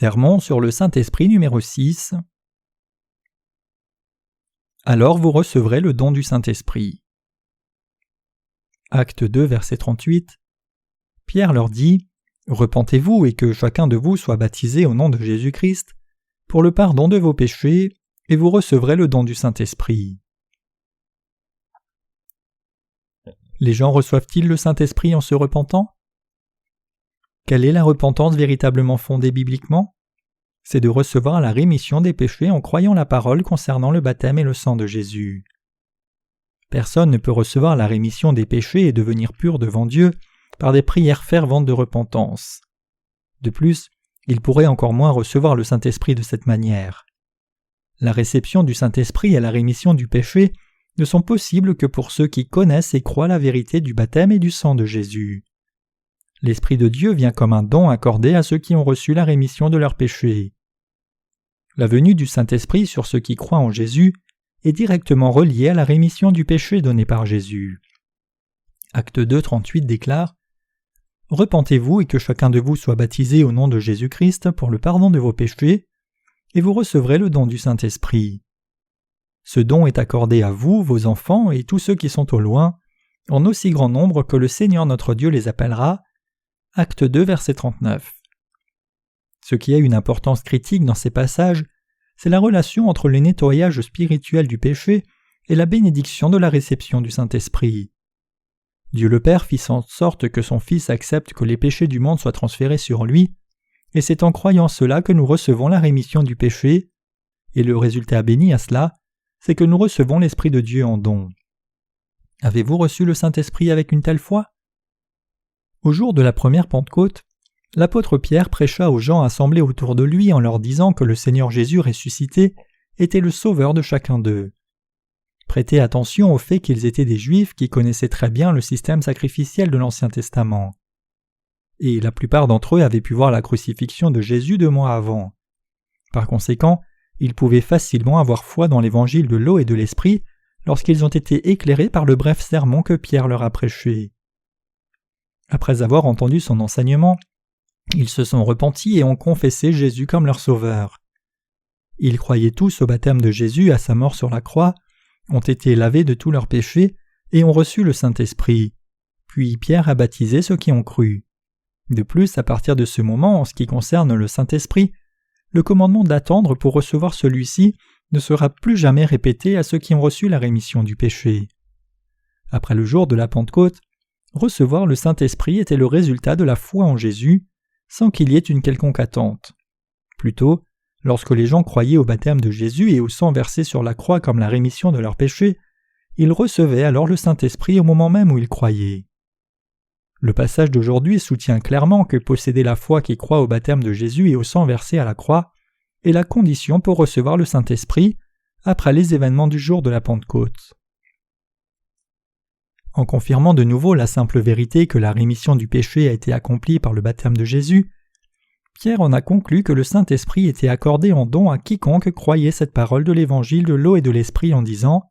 Sermon sur le Saint-Esprit numéro 6. Alors vous recevrez le don du Saint-Esprit. Acte 2, verset 38. Pierre leur dit : Repentez-vous et que chacun de vous soit baptisé au nom de Jésus-Christ pour le pardon de vos péchés, et vous recevrez le don du Saint-Esprit. Les gens reçoivent-ils le Saint-Esprit en se repentant ? Quelle est la repentance véritablement fondée bibliquement ? C'est de recevoir la rémission des péchés en croyant la parole concernant le baptême et le sang de Jésus. Personne ne peut recevoir la rémission des péchés et devenir pur devant Dieu par des prières ferventes de repentance. De plus, il pourrait encore moins recevoir le Saint-Esprit de cette manière. La réception du Saint-Esprit et la rémission du péché ne sont possibles que pour ceux qui connaissent et croient la vérité du baptême et du sang de Jésus. L'Esprit de Dieu vient comme un don accordé à ceux qui ont reçu la rémission de leurs péchés. La venue du Saint-Esprit sur ceux qui croient en Jésus est directement reliée à la rémission du péché donnée par Jésus. Acte 2, 38 déclare : Repentez-vous et que chacun de vous soit baptisé au nom de Jésus-Christ pour le pardon de vos péchés, et vous recevrez le don du Saint-Esprit. Ce don est accordé à vous, vos enfants et tous ceux qui sont au loin, en aussi grand nombre que le Seigneur notre Dieu les appellera. Acte 2, verset 39. Ce qui a une importance critique dans ces passages, c'est la relation entre le nettoyage spirituel du péché et la bénédiction de la réception du Saint-Esprit. Dieu le Père fit en sorte que son Fils accepte que les péchés du monde soient transférés sur lui, et c'est en croyant cela que nous recevons la rémission du péché, et le résultat béni à cela, c'est que nous recevons l'Esprit de Dieu en don. Avez-vous reçu le Saint-Esprit avec une telle foi ? Au jour de la première Pentecôte, l'apôtre Pierre prêcha aux gens assemblés autour de lui en leur disant que le Seigneur Jésus ressuscité était le sauveur de chacun d'eux. Prêtez attention au fait qu'ils étaient des Juifs qui connaissaient très bien le système sacrificiel de l'Ancien Testament. Et la plupart d'entre eux avaient pu voir la crucifixion de Jésus 2 mois avant. Par conséquent, ils pouvaient facilement avoir foi dans l'évangile de l'eau et de l'esprit lorsqu'ils ont été éclairés par le bref sermon que Pierre leur a prêché. Après avoir entendu son enseignement, ils se sont repentis et ont confessé Jésus comme leur sauveur. Ils croyaient tous au baptême de Jésus à sa mort sur la croix, ont été lavés de tous leurs péchés et ont reçu le Saint-Esprit. Puis Pierre a baptisé ceux qui ont cru. De plus, à partir de ce moment, en ce qui concerne le Saint-Esprit, le commandement d'attendre pour recevoir celui-ci ne sera plus jamais répété à ceux qui ont reçu la rémission du péché. Après le jour de la Pentecôte, recevoir le Saint-Esprit était le résultat de la foi en Jésus, sans qu'il y ait une quelconque attente. Plutôt, lorsque les gens croyaient au baptême de Jésus et au sang versé sur la croix comme la rémission de leurs péchés, ils recevaient alors le Saint-Esprit au moment même où ils croyaient. Le passage d'aujourd'hui soutient clairement que posséder la foi qui croit au baptême de Jésus et au sang versé à la croix est la condition pour recevoir le Saint-Esprit après les événements du jour de la Pentecôte. En confirmant de nouveau la simple vérité que la rémission du péché a été accomplie par le baptême de Jésus, Pierre en a conclu que le Saint-Esprit était accordé en don à quiconque croyait cette parole de l'évangile de l'eau et de l'esprit en disant :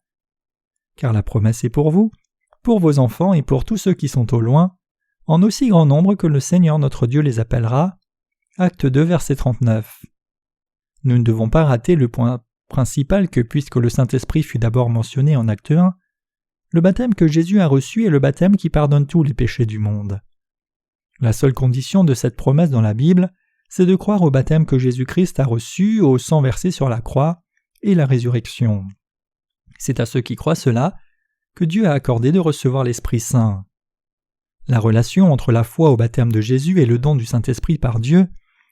Car la promesse est pour vous, pour vos enfants et pour tous ceux qui sont au loin, en aussi grand nombre que le Seigneur notre Dieu les appellera. Acte 2, verset 39. Nous ne devons pas rater le point principal que puisque le Saint-Esprit fut d'abord mentionné en Acte 1, le baptême que Jésus a reçu est le baptême qui pardonne tous les péchés du monde. La seule condition de cette promesse dans la Bible, c'est de croire au baptême que Jésus-Christ a reçu, au sang versé sur la croix, et la résurrection. C'est à ceux qui croient cela que Dieu a accordé de recevoir l'Esprit Saint. La relation entre la foi au baptême de Jésus et le don du Saint-Esprit par Dieu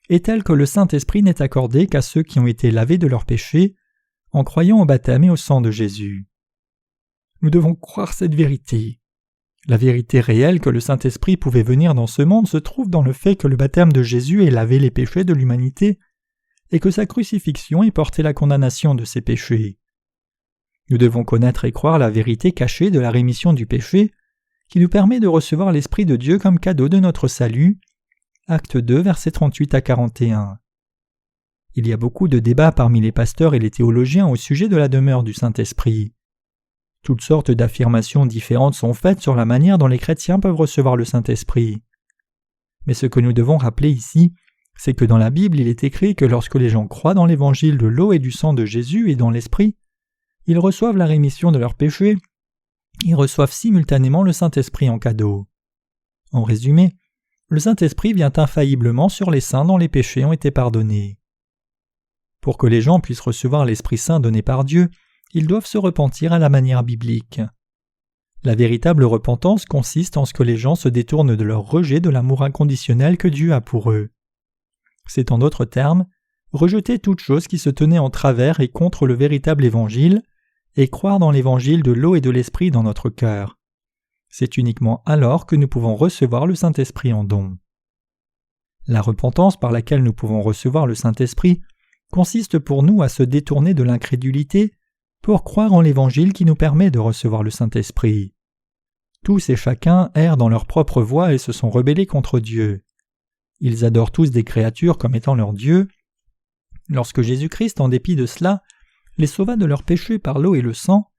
est telle que le Saint-Esprit n'est accordé qu'à ceux qui ont été lavés de leurs péchés en croyant au baptême et au sang de Jésus. Nous devons croire cette vérité. La vérité réelle que le Saint-Esprit pouvait venir dans ce monde se trouve dans le fait que le baptême de Jésus ait lavé les péchés de l'humanité et que sa crucifixion ait porté la condamnation de ses péchés. Nous devons connaître et croire la vérité cachée de la rémission du péché qui nous permet de recevoir l'Esprit de Dieu comme cadeau de notre salut. Acte 2, versets 38 à 41. Il y a beaucoup de débats parmi les pasteurs et les théologiens au sujet de la demeure du Saint-Esprit. Toutes sortes d'affirmations différentes sont faites sur la manière dont les chrétiens peuvent recevoir le Saint-Esprit. Mais ce que nous devons rappeler ici, c'est que dans la Bible il est écrit que lorsque les gens croient dans l'évangile de l'eau et du sang de Jésus et dans l'Esprit, ils reçoivent la rémission de leurs péchés, ils reçoivent simultanément le Saint-Esprit en cadeau. En résumé, le Saint-Esprit vient infailliblement sur les saints dont les péchés ont été pardonnés. Pour que les gens puissent recevoir l'Esprit Saint donné par Dieu, ils doivent se repentir à la manière biblique. La véritable repentance consiste en ce que les gens se détournent de leur rejet de l'amour inconditionnel que Dieu a pour eux. C'est en d'autres termes, rejeter toute chose qui se tenait en travers et contre le véritable Évangile, et croire dans l'Évangile de l'eau et de l'Esprit dans notre cœur. C'est uniquement alors que nous pouvons recevoir le Saint-Esprit en don. La repentance par laquelle nous pouvons recevoir le Saint-Esprit consiste pour nous à se détourner de l'incrédulité pour croire en l'Évangile qui nous permet de recevoir le Saint-Esprit. Tous et chacun errent dans leur propre voie et se sont rebellés contre Dieu. Ils adorent tous des créatures comme étant leur Dieu. Lorsque Jésus-Christ, en dépit de cela, les sauva de leurs péchés par l'eau et le sang,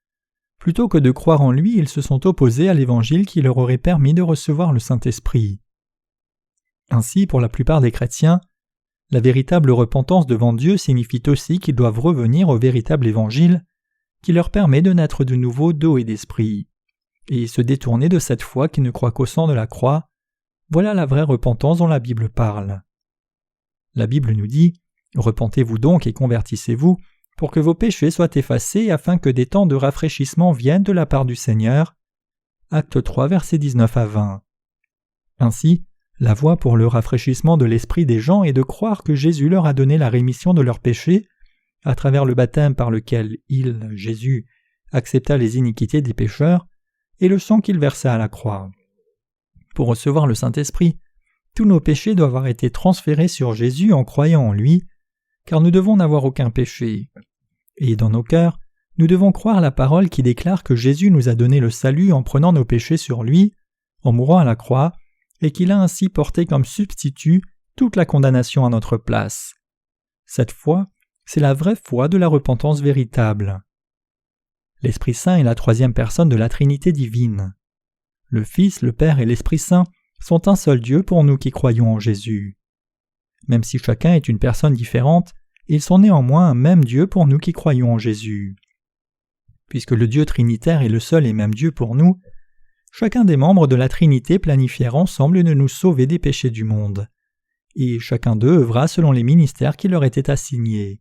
plutôt que de croire en lui, ils se sont opposés à l'Évangile qui leur aurait permis de recevoir le Saint-Esprit. Ainsi, pour la plupart des chrétiens, la véritable repentance devant Dieu signifie aussi qu'ils doivent revenir au véritable Évangile qui leur permet de naître de nouveau d'eau et d'esprit, et se détourner de cette foi qui ne croit qu'au sang de la croix. Voilà la vraie repentance dont la Bible parle. La Bible nous dit « Repentez-vous donc et convertissez-vous, pour que vos péchés soient effacés afin que des temps de rafraîchissement viennent de la part du Seigneur. » Acte 3, versets 19 à 20. Ainsi, la voie pour le rafraîchissement de l'esprit des gens est de croire que Jésus leur a donné la rémission de leurs péchés à travers le baptême par lequel il, Jésus, accepta les iniquités des pécheurs et le sang qu'il versa à la croix. Pour recevoir le Saint-Esprit, tous nos péchés doivent avoir été transférés sur Jésus en croyant en lui, car nous devons n'avoir aucun péché. Et dans nos cœurs, nous devons croire la parole qui déclare que Jésus nous a donné le salut en prenant nos péchés sur lui, en mourant à la croix, et qu'il a ainsi porté comme substitut toute la condamnation à notre place. Cette foi, c'est la vraie foi de la repentance véritable. L'Esprit Saint est la troisième personne de la Trinité divine. Le Fils, le Père et l'Esprit Saint sont un seul Dieu pour nous qui croyons en Jésus. Même si chacun est une personne différente, ils sont néanmoins un même Dieu pour nous qui croyons en Jésus. Puisque le Dieu trinitaire est le seul et même Dieu pour nous, chacun des membres de la Trinité planifièrent ensemble de nous sauver des péchés du monde. Et chacun d'eux œuvra selon les ministères qui leur étaient assignés.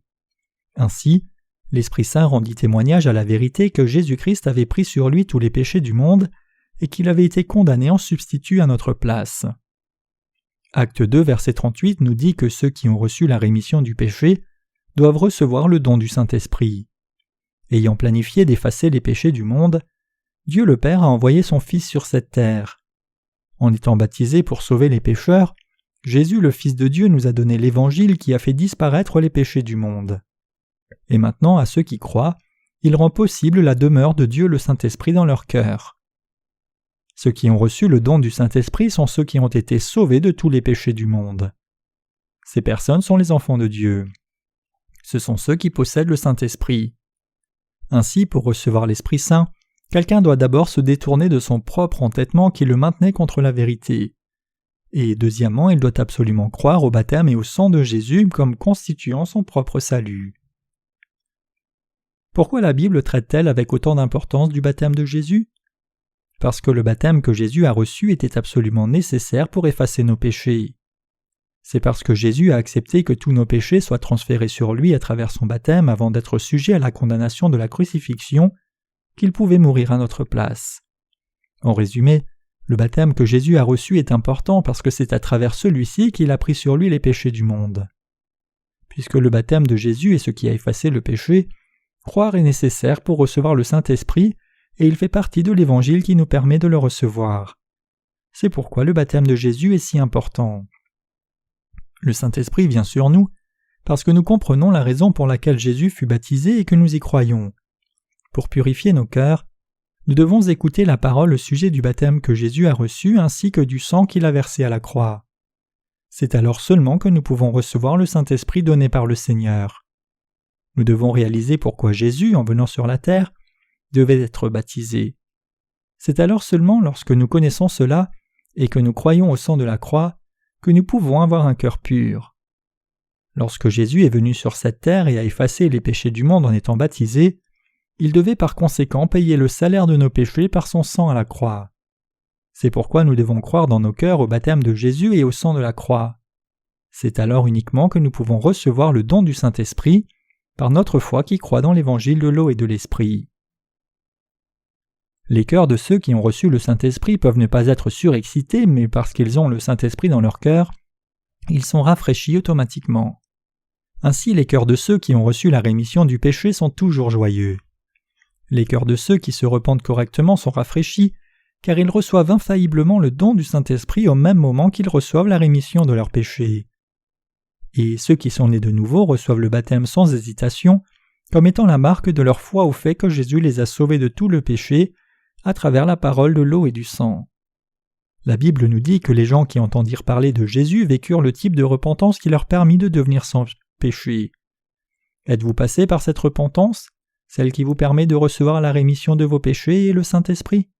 Ainsi, l'Esprit Saint rendit témoignage à la vérité que Jésus-Christ avait pris sur lui tous les péchés du monde et qu'il avait été condamné en substitut à notre place. Acte 2, verset 38 nous dit que ceux qui ont reçu la rémission du péché doivent recevoir le don du Saint-Esprit. Ayant planifié d'effacer les péchés du monde, Dieu le Père a envoyé son Fils sur cette terre. En étant baptisé pour sauver les pécheurs, Jésus, le Fils de Dieu, nous a donné l'Évangile qui a fait disparaître les péchés du monde. Et maintenant, à ceux qui croient, il rend possible la demeure de Dieu le Saint-Esprit dans leur cœur. Ceux qui ont reçu le don du Saint-Esprit sont ceux qui ont été sauvés de tous les péchés du monde. Ces personnes sont les enfants de Dieu. Ce sont ceux qui possèdent le Saint-Esprit. Ainsi, pour recevoir l'Esprit Saint, quelqu'un doit d'abord se détourner de son propre entêtement qui le maintenait contre la vérité. Et deuxièmement, il doit absolument croire au baptême et au sang de Jésus comme constituant son propre salut. Pourquoi la Bible traite-t-elle avec autant d'importance du baptême de Jésus ? Parce que le baptême que Jésus a reçu était absolument nécessaire pour effacer nos péchés. C'est parce que Jésus a accepté que tous nos péchés soient transférés sur lui à travers son baptême avant d'être sujet à la condamnation de la crucifixion qu'il pouvait mourir à notre place. En résumé, le baptême que Jésus a reçu est important parce que c'est à travers celui-ci qu'il a pris sur lui les péchés du monde. Puisque le baptême de Jésus est ce qui a effacé le péché, croire est nécessaire pour recevoir le Saint-Esprit et il fait partie de l'Évangile qui nous permet de le recevoir. C'est pourquoi le baptême de Jésus est si important. Le Saint-Esprit vient sur nous parce que nous comprenons la raison pour laquelle Jésus fut baptisé et que nous y croyons. Pour purifier nos cœurs, nous devons écouter la parole au sujet du baptême que Jésus a reçu ainsi que du sang qu'il a versé à la croix. C'est alors seulement que nous pouvons recevoir le Saint-Esprit donné par le Seigneur. Nous devons réaliser pourquoi Jésus, en venant sur la terre, devait être baptisé. C'est alors seulement lorsque nous connaissons cela et que nous croyons au sang de la croix que nous pouvons avoir un cœur pur. Lorsque Jésus est venu sur cette terre et a effacé les péchés du monde en étant baptisé, il devait par conséquent payer le salaire de nos péchés par son sang à la croix. C'est pourquoi nous devons croire dans nos cœurs au baptême de Jésus et au sang de la croix. C'est alors uniquement que nous pouvons recevoir le don du Saint-Esprit par notre foi qui croit dans l'évangile de l'eau et de l'Esprit. Les cœurs de ceux qui ont reçu le Saint-Esprit peuvent ne pas être surexcités, mais parce qu'ils ont le Saint-Esprit dans leur cœur, ils sont rafraîchis automatiquement. Ainsi, les cœurs de ceux qui ont reçu la rémission du péché sont toujours joyeux. Les cœurs de ceux qui se repentent correctement sont rafraîchis, car ils reçoivent infailliblement le don du Saint-Esprit au même moment qu'ils reçoivent la rémission de leurs péchés. Et ceux qui sont nés de nouveau reçoivent le baptême sans hésitation, comme étant la marque de leur foi au fait que Jésus les a sauvés de tout le péché à travers la parole de l'eau et du sang. La Bible nous dit que les gens qui entendirent parler de Jésus vécurent le type de repentance qui leur permit de devenir sans péché. Êtes-vous passé par cette repentance, celle qui vous permet de recevoir la rémission de vos péchés et le Saint-Esprit ?